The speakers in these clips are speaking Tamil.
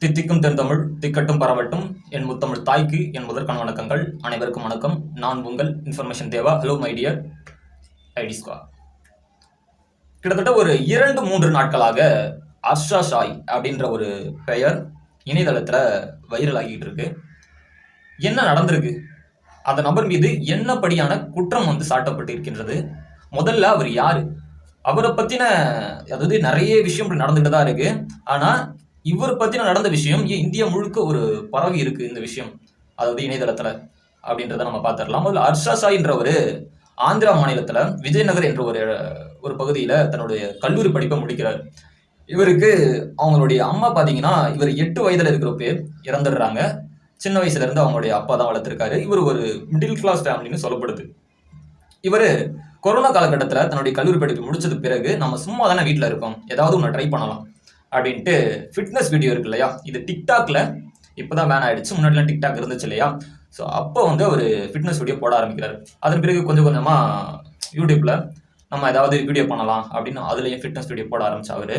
தித்திக்கும் தென்தமிழ் திக்கட்டும் பரவட்டும் என் முத்தமிழ் தாய்க்கு என் முதற்கான வணக்கங்கள். அனைவருக்கும் வணக்கம். நான் உங்கள் information Deva. Hello my dear IT squad. கிட்டத்தட்ட ஒரு 2-3 நாட்களாக அர்ஷா ஷாய் அப்படின்ற ஒரு பெயர் இணையதளத்தில் வைரல் ஆகிட்டு இருக்கு. என்ன நடந்திருக்கு? அந்த நபர் மீது என்னப்படியான குற்றம் சாட்டப்பட்டு இருக்கின்றது? முதல்ல அவர் யாரு? அவரை பத்தின அதாவது நிறைய விஷயம் நடந்துகிட்டு தான் இருக்கு. ஆனா இவர் பத்தின நடந்த விஷயம் இந்தியா முழுக்க ஒரு பரவி இருக்கு. இந்த விஷயம் அதாவது இணையதளத்துல அப்படின்றத நம்ம பார்த்துடலாம். முதல்ல அர்ஷா ஷாய் என்ற ஒரு ஆந்திரா மாநிலத்துல விஜயநகர் என்ற ஒரு பகுதியில தன்னுடைய கல்லூரி படிப்பை முடிக்கிறார். இவருக்கு அவங்களுடைய அம்மா பாத்தீங்கன்னா, இவர் 8 வயதுல இருக்கிறப்பே இறந்துடுறாங்க. சின்ன வயசுல இருந்து அவங்களுடைய அப்பா தான் வளர்த்திருக்காரு. இவர் ஒரு மிடில் கிளாஸ் ஃபேமிலின்னு சொல்லப்படுது. இவர் கொரோனா காலகட்டத்தில் தன்னுடைய கல்லூரி படிப்பு முடிச்சது பிறகு நம்ம சும்மா தானே வீட்டில் இருக்கோம், ஏதாவது ஒன்று ட்ரை பண்ணலாம் அப்படின்ட்டு ஃபிட்னஸ் வீடியோ இருக்கு இல்லையா, இது டிக்டாக்ல இப்போதான் பேன் ஆயிடுச்சு. முன்னாடிலாம் டிக்டாக் இருந்துச்சு இல்லையா. ஸோ அப்போ அவர் ஃபிட்னஸ் வீடியோ போட ஆரம்பிக்கிறாரு. அதன் பிறகு கொஞ்சம் கொஞ்சமாக யூடியூப்ல நம்ம ஏதாவது வீடியோ பண்ணலாம் அப்படின்னு அதுலேயும் ஃபிட்னஸ் வீடியோ போட ஆரம்பிச்சு அவரு.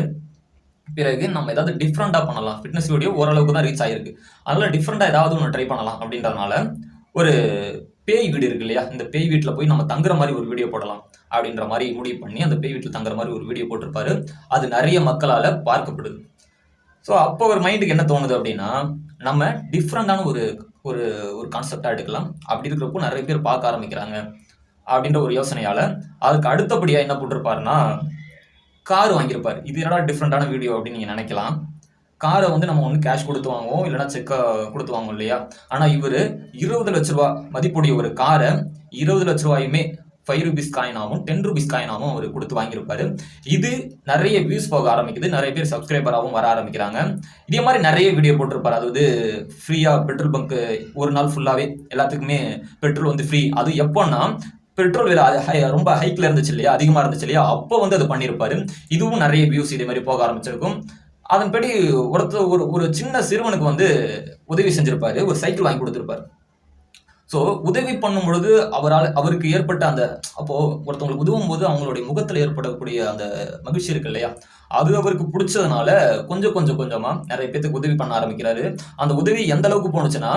பிறகு நம்ம ஏதாவது டிஃப்ரெண்டாக பண்ணலாம், ஃபிட்னஸ் வீடியோ ஓரளவுக்கு தான் ரீச் ஆகிருக்கு, அதனால டிஃப்ரெண்டாக ஏதாவது ஒன்று ட்ரை பண்ணலாம் அப்படின்றதுனால ஒரு பேய் வீடு இருக்கு இல்லையா, இந்த பேய் வீட்டில் போய் நம்ம தங்குற மாதிரி ஒரு வீடியோ போடலாம் அப்படின்ற மாதிரி முடிவு பண்ணி அந்த பேய் வீட்டில் தங்குற மாதிரி ஒரு வீடியோ போட்டிருப்பாரு. அது நிறைய மக்களால் பார்க்கப்படுது. ஸோ அப்போ ஒரு மைண்டுக்கு என்ன தோணுது அப்படின்னா, நம்ம டிஃப்ரெண்டான ஒரு ஒரு ஒரு கான்செப்டாக எடுக்கலாம். அப்படி இருக்கிறப்போ நிறைய பேர் பார்க்க ஆரம்பிக்கிறாங்க அப்படின்ற ஒரு யோசனையால் அதுக்கு அடுத்தபடியாக என்ன போட்டிருப்பாருன்னா, கார் வாங்கியிருப்பார். இது என்னடா டிஃப்ரெண்டான வீடியோ அப்படின்னு நீங்கள் நினைக்கலாம். காரை நம்ம ஒன்று கேஷ் கொடுத்து வாங்குவோம், இல்லைன்னா செக்கை கொடுத்து வாங்குவோம் இல்லையா. ஆனால் இவர் 20 லட்ச ரூபா மதிப்புடைய ஒரு காரை 20 லட்ச ரூபாயுமே 5 ரூபீஸ் காயினாகவும் 10 ரூபீஸ் காயினாகவும் அவர் கொடுத்து வாங்கியிருப்பாரு. இது நிறைய வியூஸ் போக ஆரம்பிக்குது, நிறைய பேர் சப்ஸ்கிரைபராகவும் வர ஆரம்பிக்கிறாங்க. இதே மாதிரி நிறைய வீடியோ போட்டிருப்பாரு. அதாவது ஃப்ரீயாக பெட்ரோல் பங்க்கு ஒரு நாள் ஃபுல்லாகவே எல்லாத்துக்குமே பெட்ரோல் ஃப்ரீ. அது எப்போன்னா பெட்ரோல் விலை ரொம்ப ஹைக்கில் இருந்துச்சு இல்லையா, அதிகமாக இருந்துச்சு இல்லையா, அப்போ அது பண்ணியிருப்பாரு. இதுவும் நிறைய வியூஸ் இதே மாதிரி போக ஆரம்பிச்சிருக்கும். அதன்படி ஒருத்தர் ஒரு சின்ன சிறுவனுக்கு உதவி செஞ்சிருப்பாரு, ஒரு சைக்கிள் வாங்கி கொடுத்துருப்பாரு. ஸோ உதவி பண்ணும் பொழுது அவருக்கு ஏற்பட்ட அப்போ ஒருத்தவங்களுக்கு உதவும் போது அவங்களுடைய முகத்தில் ஏற்படக்கூடிய அந்த மகிழ்ச்சி இருக்கு இல்லையா, அது அவருக்கு பிடிச்சதுனால கொஞ்சமா நிறைய பேத்துக்கு உதவி பண்ண ஆரம்பிக்கிறாரு. அந்த உதவி எந்த அளவுக்கு போனுச்சுன்னா,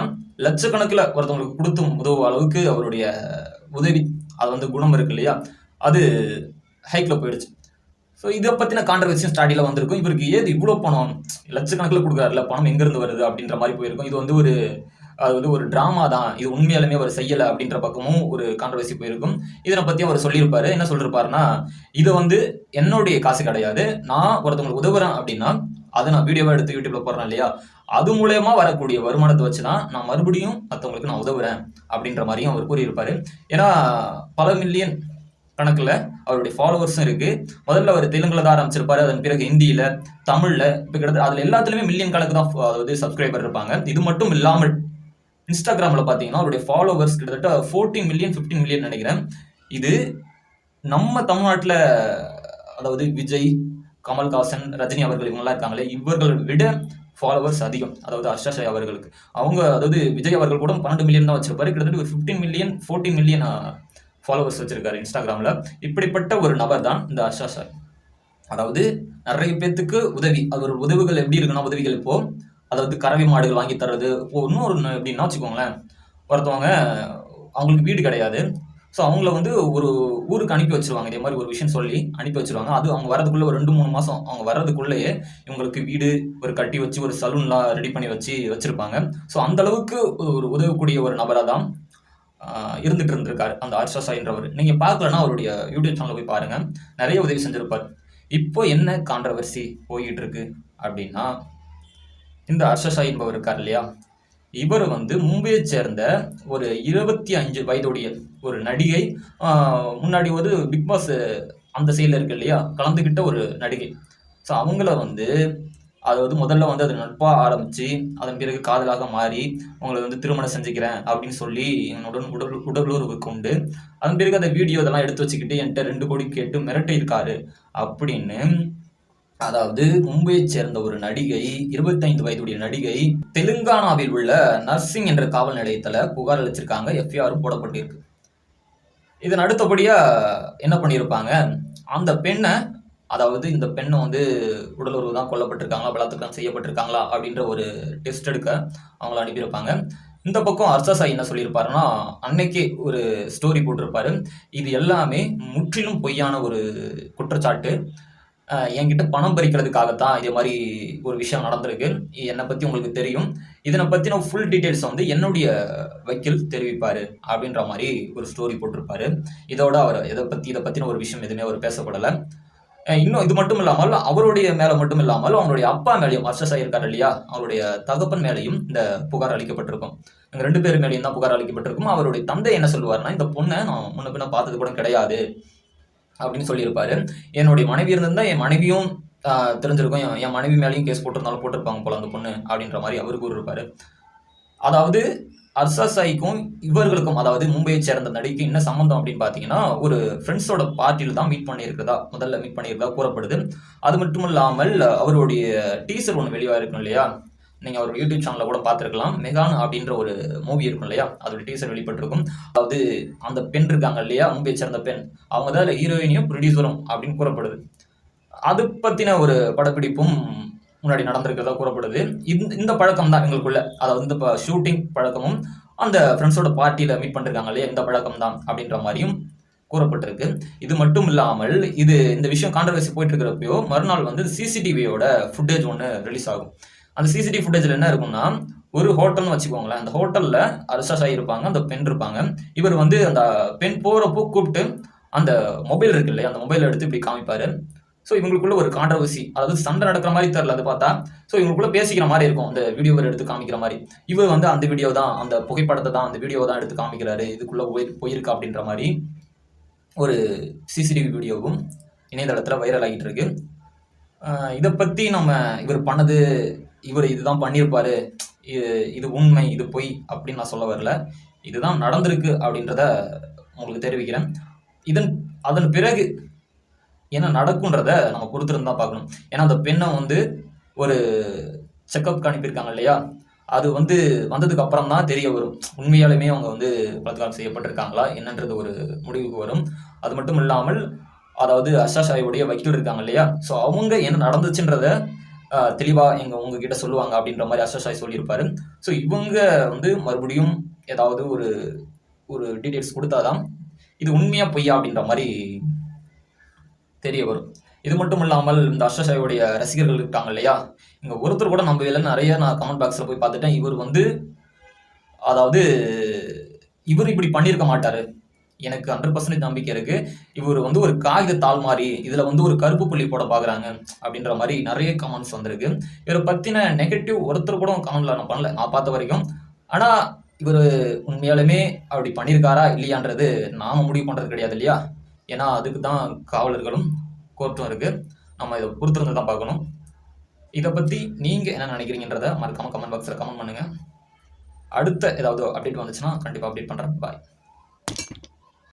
லட்சக்கணக்கில் ஒருத்தவங்களுக்கு கொடுத்து உதவும் அளவுக்கு அவருடைய உதவி அது குணம் இருக்கு இல்லையா, அது ஹைக்ல போயிடுச்சு. ஸோ இதை பற்றின கான்ட்ரவர்சியும் ஸ்டாடியில் வந்திருக்கும். இவருக்கு ஏது இவ்வளோ பணம், லட்சக்கணக்கில் கொடுக்குறாருல, பணம் எங்கேருந்து வருது அப்படின்ற மாதிரி போயிருக்கும். இது ஒரு ட்ராமா தான், இது உண்மையாலுமே அவர் செய்யலை அப்படின்ற பக்கமும் ஒரு கான்ட்ரவர்சி போயிருக்கும். இதனை பற்றி அவர் சொல்லியிருப்பாரு. என்ன சொல்லியிருப்பாருன்னா, இது என்னுடைய காசு கிடையாது, நான் ஒருத்தவங்களுக்கு உதவுறேன் அப்படின்னா அதை நான் வீடியோவாக எடுத்து யூடியூப்ல போடுறேன் இல்லையா, அது மூலயமா வரக்கூடிய வருமானத்தை வச்சு தான் நான் மறுபடியும் மற்றவங்களுக்கு நான் உதவுறேன் அப்படின்ற மாதிரியும் அவர் கூறியிருப்பாரு. ஏன்னா பல மில்லியன் கணக்கில் அவருடைய ஃபாலோவர்ஸும் இருக்கு. முதல்ல அவர் தெலுங்குல தான் ஆரம்பிச்சிருப்பாரு, அதன் பிறகு ஹிந்தியில, தமிழ்ல, இப்போ கிட்டத்தட்ட அதுல எல்லாத்துலயுமே மில்லியன் கணக்கு தான் சப்ஸ்கிரைபர் இருப்பாங்க. இது மட்டும் இல்லாமல் இன்ஸ்டாகிராம்ல பாத்தீங்கன்னா அவருடைய ஃபாலோவர்ஸ் கிட்டத்தட்ட 14 மில்லியன் 15 மில்லியன் நினைக்கிறேன். இது நம்ம தமிழ்நாட்டில் அதாவது விஜய், கமல்ஹாசன், ரஜினி அவர்கள் இவங்கெல்லாம் இருக்காங்களே, இவர்களை விட ஃபாலோவர்ஸ் அதிகம். அதாவது அர்ஷா ஷாய் அவர்களுக்கு அதாவது விஜய் அவர்கள் கூட 12 மில்லியன் தான் வச்சிருப்பாரு. கிட்டத்தட்ட ஒரு 15 மில்லியன் 14 மில்லியன் ஃபாலோவர்ஸ் வச்சிருக்காரு இன்ஸ்டாகிராம்ல. இப்படிப்பட்ட ஒரு நபர் தான் இந்த அர்ஷா ஷாய். அதாவது நிறைய பேத்துக்கு உதவி, அவர் உதவிகள் எப்படி இருக்குன்னா, உதவிகள் இப்போ அதாவது கறவை மாடுகள் வாங்கி தர்றது. இன்னொரு எப்படின்னா வச்சுக்கோங்களேன், ஒருத்தவங்க அவங்களுக்கு வீடு கிடையாது, ஸோ அவங்கள ஒரு ஊருக்கு அனுப்பி வச்சிருவாங்க. இதே மாதிரி ஒரு விஷயம் சொல்லி அனுப்பி வச்சிருவாங்க. அது அவங்க வரதுக்குள்ள ஒரு 2-3 மாதம் அவங்க வர்றதுக்குள்ளேயே இவங்களுக்கு வீடு ஒரு கட்டி வச்சு ஒரு சலூன்லாம் ரெடி பண்ணி வச்சிருப்பாங்க. ஸோ அந்த அளவுக்கு ஒரு உதவக்கூடிய ஒரு நபராக தான் இருந்துட்டு இருந்திருக்காரு அந்த அர்ஷா ஷாய்ன்றவர். நீங்க பார்க்கலன்னா அவருடைய யூடியூப் சேனல்ல போய் பாருங்க, நிறைய உதவி செஞ்சிருப்பார். இப்போ என்ன கான்ட்ரவர்சி போயிட்டு இருக்கு அப்படின்னா, இந்த அர்ஷா ஷாய் என்பவர் இருக்கார் இல்லையா, இவர் மும்பையை சேர்ந்த ஒரு 25 வயதுடைய ஒரு நடிகை. முன்னாடி பிக் பாஸ் அந்த சைடில் இருக்கு இல்லையா, கலந்துக்கிட்ட ஒரு நடிகை. ஸோ அவங்கள அதாவது முதல்ல அது நட்பாக ஆரம்பிச்சு அதன் பிறகு காதலாக மாறி உங்களை திருமணம் செஞ்சுக்கிறேன் அப்படின்னு சொல்லி என்னுடன் உடலுறவு கொண்டு அதன் பிறகு அந்த வீடியோ இதெல்லாம் எடுத்து வச்சுக்கிட்டு என்கிட்ட 2 கோடி கேட்டு மிரட்டி இருக்காரு அப்படின்னு, அதாவது மும்பையை சேர்ந்த ஒரு நடிகை, 25 வயதுடைய நடிகை, தெலுங்கானாவில் உள்ள நர்சிங் என்ற காவல் நிலையத்துல புகார் அளிச்சிருக்காங்க. எஃப்ஐஆரும் போடப்பட்டிருக்கு. இதன் அடுத்தபடியா என்ன பண்ணியிருப்பாங்க, அந்த பெண்ணை அதாவது இந்த பெண்ணை வந்து உடலுறவு தான் கொல்லப்பட்டிருக்காங்களா, பலாத்காரம் செய்யப்பட்டிருக்காங்களா அப்படின்ற ஒரு டெஸ்ட் எடுக்க அவங்கள அனுப்பியிருப்பாங்க. இந்த பக்கம் அர்ஷா சாய் என்ன சொல்லியிருப்பாருன்னா, அன்னைக்கே ஒரு ஸ்டோரி போட்டிருப்பாரு. இது எல்லாமே முற்றிலும் பொய்யான ஒரு குற்றச்சாட்டு. என்கிட்ட பணம் பறிக்கிறதுக்காகத்தான் இதே மாதிரி ஒரு விஷயம் நடந்திருக்கு. என்னை பத்தி உங்களுக்கு தெரியும். இதனை பத்தின ஃபுல் டீட்டெயில்ஸ் வந்து என்னுடைய வக்கீல் தெரிவிப்பாரு அப்படின்ற மாதிரி ஒரு ஸ்டோரி போட்டிருப்பாரு. இதோட அவர் இதை பத்தின ஒரு விஷயம் எதுவுமே அவர் பேசப்படல. இன்னும் இது மட்டும் இல்லாமல் அவருடைய மேல மட்டும் இல்லாமல் அவங்களுடைய அப்பா மேலேயும் அர்ஷா சாய் இருக்காரு இல்லையா, அவருடைய தகப்பன் மேலேயும் இந்த புகார் அளிக்கப்பட்டிருக்கும். எங்க 2 பேர் மேலேயும் தான் புகார் அளிக்கப்பட்டிருக்கும். அவருடைய தந்தை என்ன சொல்லுவாருன்னா, இந்த பொண்ணை நான் முன்ன பின்ன பார்த்தது கூட கிடையாது அப்படின்னு சொல்லியிருப்பாரு. என்னுடைய மனைவி இருந்திருந்தா என் மனைவியும் தெரிஞ்சிருக்கும், என் மனைவி மேலேயும் கேஸ் போட்டிருந்தாலும் போட்டிருப்பாங்க போல அந்த பொண்ணு அப்படின்ற மாதிரி அவர் கூறியிருப்பாரு. அதாவது அர்ஷா சாய்க்கும் இவர்களுக்கும், அதாவது மும்பையை சேர்ந்த நடிகைக்கு என்ன சம்பந்தம் அப்படின்னு பார்த்தீங்கன்னா, ஒரு ஃப்ரெண்ட்ஸோட பார்ட்டியில் தான் முதல்ல மீட் பண்ணியிருக்கதா கூறப்படுது. அது மட்டும் இல்லாமல் அவருடைய டீசர் ஒன்று வெளியாக இருக்கும் இல்லையா, நீங்கள் அவரோட யூடியூப் சேனலில் கூட பார்த்துருக்கலாம். மெகான் அப்படின்ற ஒரு மூவி இருக்கும் இல்லையா, அதோட டீசர் வெளிப்பட்டிருக்கும். அதாவது அந்த பெண் இருக்காங்க இல்லையா, மும்பையை சேர்ந்த பெண், அவங்க தான் ஹீரோயினியும் ப்ரொடியூசரும் அப்படின்னு கூறப்படுது. அது பற்றின ஒரு படப்பிடிப்பும் முன்னாடி நடந்திருக்கிறதா கூறப்படுது. இந்த பழக்கம் தான் எங்களுக்குள்ள, அதாவது இந்த ஷூட்டிங் பழக்கமும் அந்த ஃப்ரெண்ட்ஸோட பார்ட்டியில் மீட் பண்ணிருக்காங்க இல்லையா, இந்த பழக்கம் தான் அப்படின்ற மாதிரியும் கூறப்பட்டிருக்கு. இது மட்டும் இல்லாமல் இந்த விஷயம் கான்ட்ரவர்சி போயிட்டு இருக்கிறப்போ மறுநாள் வந்து சிசிடிவியோட ஃபுட்டேஜ் ஒன்று ரிலீஸ் ஆகும். அந்த சிசிடிவி ஃபுட்டேஜில் என்ன இருக்கும்னா, ஒரு ஹோட்டல்னு வச்சுக்கோங்களேன். அந்த ஹோட்டலில் அர்ஷா சாய் இருப்பாங்க, அந்த பெண் இருப்பாங்க. இவர் வந்து அந்த பெண் போகிறப்போ கூப்பிட்டு அந்த மொபைல் இருக்கு இல்லையா, அந்த மொபைலை எடுத்து இப்படி காமிப்பாரு. ஸோ இவங்களுக்குள்ள ஒரு கான்ட்ரவர்சி, அதாவது சண்டை நடக்கிற மாதிரி தெரியல அது பார்த்தா. ஸோ இவங்களுக்குள்ள பேசிக்கிற மாதிரி இருக்கும், அந்த வீடியோவை எடுத்து காமிக்கிற மாதிரி. இவர் வந்து அந்த வீடியோ தான், அந்த புகைப்படத்தை தான், அந்த வீடியோ தான் எடுத்து காமிக்கிறாரு, இதுக்குள்ள போயிருக்கு அப்படின்ற மாதிரி ஒரு சிசிடிவி வீடியோவும் இணையதளத்தில் வைரல் ஆகிட்டு இருக்கு. இதை பற்றி நம்ம இவர் பண்ணது, இவர் இதுதான் பண்ணியிருப்பாரு, இது உண்மை, இது பொய் அப்படின்னு நான் சொல்ல வரல. இதுதான் நடந்திருக்கு அப்படின்றத உங்களுக்கு தெரிவிக்கிறேன். அதன் பிறகு என்ன நடக்குன்றத நம்ம பொறுத்திருந்து தான் பார்க்கணும். ஏன்னா அந்த பெண்ணை வந்து ஒரு செக்அப் அனுப்பியிருக்காங்க இல்லையா, அது வந்து வந்ததுக்கு அப்புறம் தான் தெரிய வரும் உண்மையாலுமே அவங்க வந்து பலாத்காரம் செய்யப்பட்டிருக்காங்களா என்னன்றது ஒரு முடிவுக்கு வரும். அது மட்டும் இல்லாமல் அதாவது அர்ஷா சாயோடைய வக்கீல் இருக்காங்க இல்லையா, ஸோ அவங்க என்ன நடந்துச்சுன்றத தெளிவாக உங்ககிட்ட சொல்லுவாங்க அப்படின்ற மாதிரி அர்ஷா சாய் சொல்லியிருப்பாரு. ஸோ இவங்க வந்து மறுபடியும் ஏதாவது ஒரு டீட்டெயில்ஸ் கொடுத்தாதான் இது உண்மையா பொய்யா அப்படின்ற மாதிரி தெரிய வரும். இது மட்டும் இல்லாமல் இந்த அர்ஷா சாயோடைய ரசிகர்கள் இருக்காங்க இல்லையா, இங்கே ஒருத்தர் கூட நம்ம இல்லை, நிறைய நான் கமெண்ட் பாக்ஸில் போய் பார்த்துட்டேன். இவர் வந்து அதாவது இவர் இப்படி பண்ணியிருக்க மாட்டார், எனக்கு 100% நம்பிக்கை இருக்கு. இவர் வந்து ஒரு காகித தாள் மாதிரி, இதில் வந்து ஒரு கருப்பு புள்ளி போட பார்க்குறாங்க அப்படின்ற மாதிரி நிறைய கமெண்ட்ஸ் வந்திருக்கு. இவரை பற்றின நெகட்டிவ் ஒருத்தர் கூட கமெண்ட்ல நான் பண்ணல, நான் பார்த்த வரைக்கும். ஆனால் இவர் உண்மையாலுமே அப்படி பண்ணியிருக்காரா இல்லையான்றது நாம முடிவு பண்ணுறது கிடையாது இல்லையா, ஏன்னா அதுக்கு தான் காவலர்களும் கோர்ட்டும் இருக்குது. நம்ம இதை பொறுத்திருந்து தான் பார்க்கணும். இதை பற்றி நீங்கள் என்ன நினைக்கிறீங்கன்றதை மறக்காமல் கமெண்ட் பாக்ஸில் கமெண்ட் பண்ணுங்கள். அடுத்த ஏதாவது அப்டேட் வந்துச்சுன்னா கண்டிப்பாக அப்டேட் பண்ணுறேன். பாய்.